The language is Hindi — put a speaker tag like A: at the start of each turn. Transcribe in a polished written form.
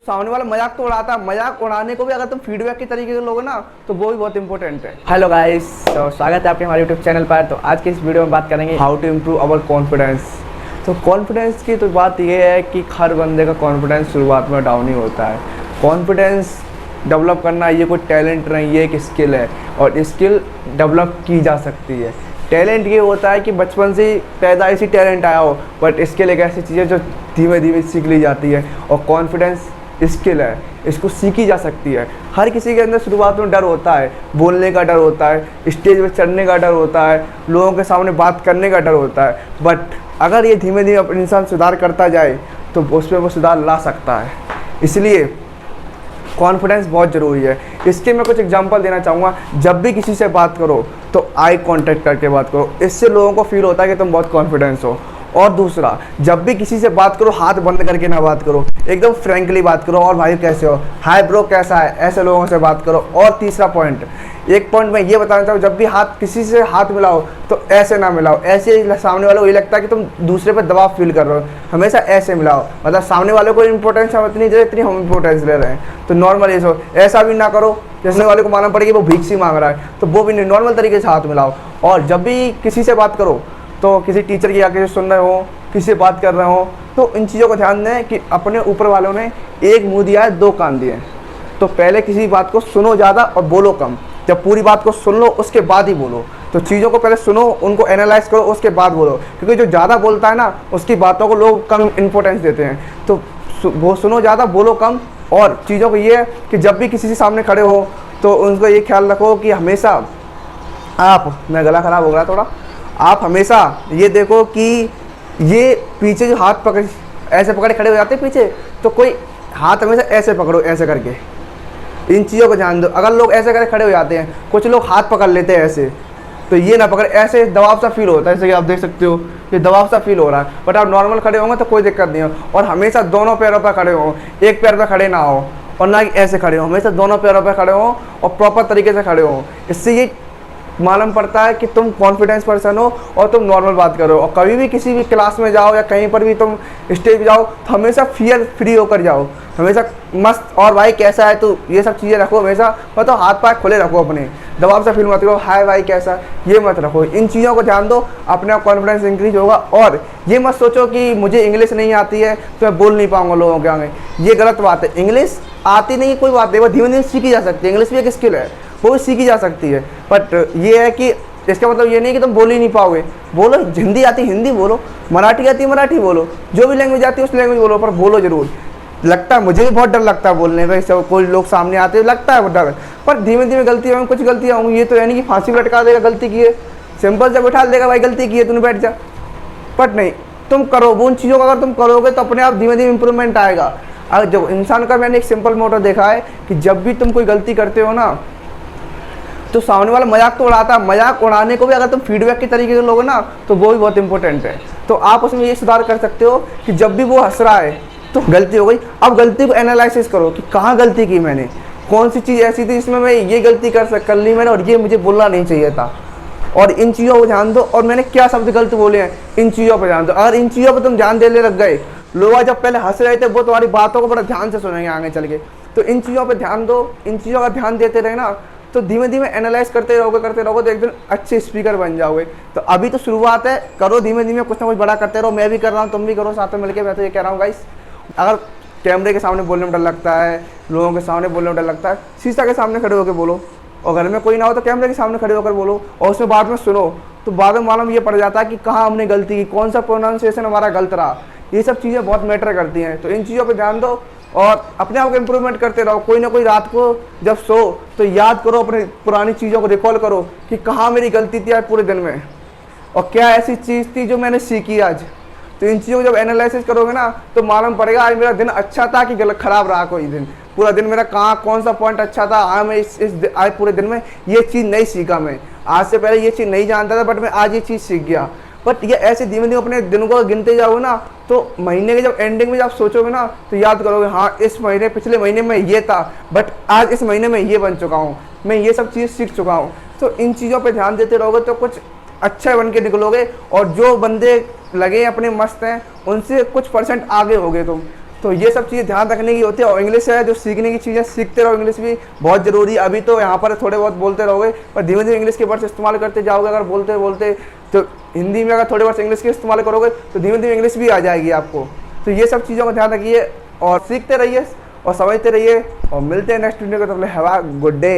A: सामने वाला मजाक तो उड़ाता है, मजाक उड़ाने को भी अगर तुम फीडबैक के तरीके से लोगे ना तो वो भी बहुत इंपॉर्टेंट है। हेलो गाइस, तो स्वागत है आपके हमारे यूट्यूब चैनल पर। तो आज की इस वीडियो में बात करेंगे how to improve our confidence. तो कॉन्फिडेंस की तो बात ये है कि हर बंदे का कॉन्फिडेंस शुरुआत में डाउन ही होता है। कॉन्फिडेंस डेवलप करना ये कोई टैलेंट नहीं, ये एक स्किल है और स्किल डेवलप की जा सकती है। टैलेंट ये होता है कि बचपन से पैदाइशी टैलेंट आया हो, बट स्किल एक ऐसी चीज़ है जो धीमे धीमे सीख ली जाती है। और कॉन्फिडेंस स्किल है, इसको सीखी जा सकती है। हर किसी के अंदर शुरुआत में डर होता है, बोलने का डर होता है, स्टेज पर चढ़ने का डर होता है, लोगों के सामने बात करने का डर होता है। बट अगर ये धीमे धीमे अपने इंसान सुधार करता जाए तो उसमें वो सुधार ला सकता है। इसलिए कॉन्फिडेंस बहुत ज़रूरी है। इसके मैं कुछ एग्जांपल देना चाहूँगा। जब भी किसी से बात करो तो आई कांटेक्ट करके बात करो, इससे लोगों को फील होता है कि तुम बहुत कॉन्फिडेंस हो। और दूसरा, जब भी किसी से बात करो हाथ बंद करके ना बात करो, एकदम फ्रैंकली बात करो। और भाई कैसे हो, हाय ब्रो कैसा है, ऐसे लोगों से बात करो। और तीसरा पॉइंट, एक पॉइंट मैं ये बताना चाहूँ, जब भी किसी से हाथ मिलाओ तो ऐसे ना मिलाओ, ऐसे सामने वाले को ये लगता है कि तुम दूसरे पर दबाव फील कर रहे हो। हमेशा ऐसे मिलाओ, मतलब सामने वाले को इंपॉर्टेंस हम इतनी दे जितनी हम इंपॉर्टेंस ले रहे हैं। तो नॉर्मल ऐसा भी ना करो जैसे वाले को मालूम पड़े कि वो भीख सी मांग रहा है, तो वो भी नहीं, नॉर्मल तरीके से हाथ मिलाओ। और जब भी किसी से बात करो तो किसी टीचर की आके सुन रहे हो, किसी से बात कर रहे हो, तो इन चीज़ों को ध्यान दें कि अपने ऊपर वालों ने एक मुंह दिया है, दो कान दिए हैं। तो पहले किसी बात को सुनो ज़्यादा और बोलो कम। जब पूरी बात को सुन लो उसके बाद ही बोलो। तो चीज़ों को पहले सुनो, उनको एनालाइज करो, उसके बाद बोलो। क्योंकि जो ज़्यादा बोलता है ना उसकी बातों को लोग कम इंपॉर्टेंस देते हैं। तो वो सुनो ज़्यादा, बोलो कम। और चीज़ों को ये है कि जब भी किसी से सामने खड़े हो तो उनको ये ख्याल रखो कि हमेशा मैं गला ख़राब हो गया थोड़ा, आप हमेशा ये देखो कि ये पीछे जो हाथ पकड़ ऐसे पकड़े खड़े हो जाते हैं पीछे, तो कोई हाथ हमेशा ऐसे पकड़ो, ऐसे करके। इन चीज़ों को ध्यान दो। अगर लोग ऐसे करके खड़े हो जाते हैं, कुछ लोग हाथ पकड़ लेते हैं ऐसे, तो ये ना पकड़े, ऐसे दबाव सा फील होता है। जैसे कि आप देख सकते हो ये दबाव सा फील हो रहा है। बट आप नॉर्मल खड़े होंगे तो कोई दिक्कत नहीं हो। और हमेशा दोनों पैरों पर खड़े हो, एक पैर पर खड़े ना हो और ना कि ऐसे खड़े हो। हमेशा दोनों पैरों पर खड़े हो और प्रॉपर तरीके से खड़े हो। इससे ये मालूम पड़ता है कि तुम कॉन्फिडेंस पर्सन हो और तुम नॉर्मल बात करो। और कभी भी किसी भी क्लास में जाओ या कहीं पर भी तुम स्टेज पे जाओ तो हमेशा फियर फ्री होकर जाओ, हमेशा मस्त। और भाई कैसा है, तो ये सब चीज़ें रखो हमेशा। मतलब हाथ पाँव खुले रखो, अपने दबाव से फील मत करो, हाय भाई कैसा, ये मत रखो। इन चीज़ों को ध्यान दो, अपने आप कॉन्फिडेंस इंक्रीज होगा। और ये मत सोचो कि मुझे इंग्लिश नहीं आती है तो मैं बोल नहीं पाऊंगा लोगों के आगे। ये गलत बात है। इंग्लिश आती नहीं कोई बात नहीं, वो धीमे धीमे सीखी जा सकती है। इंग्लिश भी एक स्किल है, वो भी सीखी जा सकती है। बट ये है कि इसका मतलब ये नहीं कि तुम बोल ही नहीं पाओगे। बोलो, हिंदी आती हिंदी बोलो, मराठी आती मराठी बोलो, जो भी लैंग्वेज आती है उस लैंग्वेज बोलो, पर बोलो जरूर। लगता है, मुझे भी बहुत डर लगता है बोलने में, सब कोई लोग सामने आते हैं लगता है डर, पर धीमे धीमे गलती होंगी, कुछ गलतियाँ होंगी। ये तो है नहीं कि फांसी पर लटका देगा गलती की है, सिंपल से बैठा देगा भाई गलती की है तूने बैठ जा। बट नहीं, तुम करो वो उन चीज़ों को, अगर तुम करोगे तो अपने आप धीमे धीमे इंप्रूवमेंट आएगा। अगर जो इंसान का मैंने एक सिंपल मोटो देखा है कि जब भी तुम कोई गलती करते हो ना तो सामने वाला मजाक तो उड़ाता है, मजाक उड़ाने को भी अगर तुम फीडबैक के तरीके से लोगे ना तो वो भी बहुत इंपॉर्टेंट है। तो आप उसमें ये सुधार कर सकते हो कि जब भी वो हंस रहा है तो गलती हो गई, अब गलती को एनालिसिस करो कि कहाँ गलती की मैंने, कौन सी चीज़ ऐसी थी जिसमें मैं ये गलती कर ली मैंने और ये मुझे बोलना नहीं चाहिए था। और इन चीज़ों को ध्यान दो। और मैंने क्या शब्द गलत बोले हैं, इन चीज़ों पर ध्यान दो। अगर इन चीज़ों पर तुम ध्यान देने लग गए, लोग जब पहले हंस रहे थे वो तुम्हारी बातों को बड़ा ध्यान से सुनेंगे आगे चल के। तो इन चीज़ों पर ध्यान दो। इन चीज़ों का ध्यान देते रहे ना तो धीमे धीमे एनालाइज करते रहोगे तो एक दिन अच्छे स्पीकर बन जाओगे। तो अभी तो शुरुआत है, करो धीमे धीमे, कुछ ना कुछ बड़ा करते रहो। मैं भी कर रहा हूँ, तुम भी करो साथ में मिलकर। मैं तो ये कह रहा हूँ गाइस, अगर कैमरे के सामने बोलने में डर लगता है, लोगों के सामने बोलने में डर लगता है, शीशा के सामने खड़े होकर बोलो। और घर में कोई ना हो तो कैमरे के सामने खड़े होकर बोलो और उसमें बाद में सुनो, तो बाद में मालूम ये पड़ जाता है कि कहाँ हमने गलती की, कौन सा प्रोनाउंसिएशन हमारा गलत रहा। ये सब चीज़ें बहुत मैटर करती हैं। तो इन चीज़ों पर ध्यान दो और अपने आप को इम्प्रूवमेंट करते रहो। कोई ना कोई रात को जब सो तो याद करो, अपनी पुरानी चीज़ों को रिकॉल करो कि कहाँ मेरी गलती थी आज पूरे दिन में और क्या ऐसी चीज़ थी जो मैंने सीखी आज। तो इन चीज़ों को जब एनालिसिस करोगे ना तो मालूम पड़ेगा आज मेरा दिन अच्छा था कि गलत खराब रहा। कोई दिन पूरा दिन मेरा कौन सा पॉइंट अच्छा था, आज मैं आज पूरे दिन में ये चीज़ नहीं सीखा। मैं आज से पहले ये चीज़ नहीं जानता था बट मैं आज ये चीज़ सीख गया। बट ये ऐसे धीमे धीमे अपने दिनों को गिनते जाओगे ना तो महीने के जब एंडिंग में जब सोचोगे ना तो याद करोगे, हाँ इस महीने पिछले महीने में ये था बट आज इस महीने में ये बन चुका हूँ, मैं ये सब चीज़ सीख चुका हूँ। तो इन चीज़ों पे ध्यान देते रहोगे तो कुछ अच्छा बन के निकलोगे। और जो बंदे लगे अपने मस्त हैं उनसे कुछ परसेंट आगे होगे तुम। तो ये सब चीज़ें ध्यान रखने की होती है। और इंग्लिश है जो सीखने की चीज़ें सीखते रहो, इंग्लिश भी बहुत ज़रूरी है। अभी तो यहाँ पर थोड़े बहुत बोलते रहोगे, पर धीमे धीमे इंग्लिश के वर्ड्स इस्तेमाल करते जाओगे। अगर बोलते बोलते तो हिंदी में अगर थोड़े वर्ड्स इंग्लिश के इस्तेमाल करोगे तो धीमे धीमे इंग्लिश भी आ जाएगी आपको। तो ये सब चीज़ों का ध्यान रखिए और सीखते रहिए और समझते रहिए। और मिलते हैं नेक्स्ट वीडियो के, तो हैव अ गुड डे।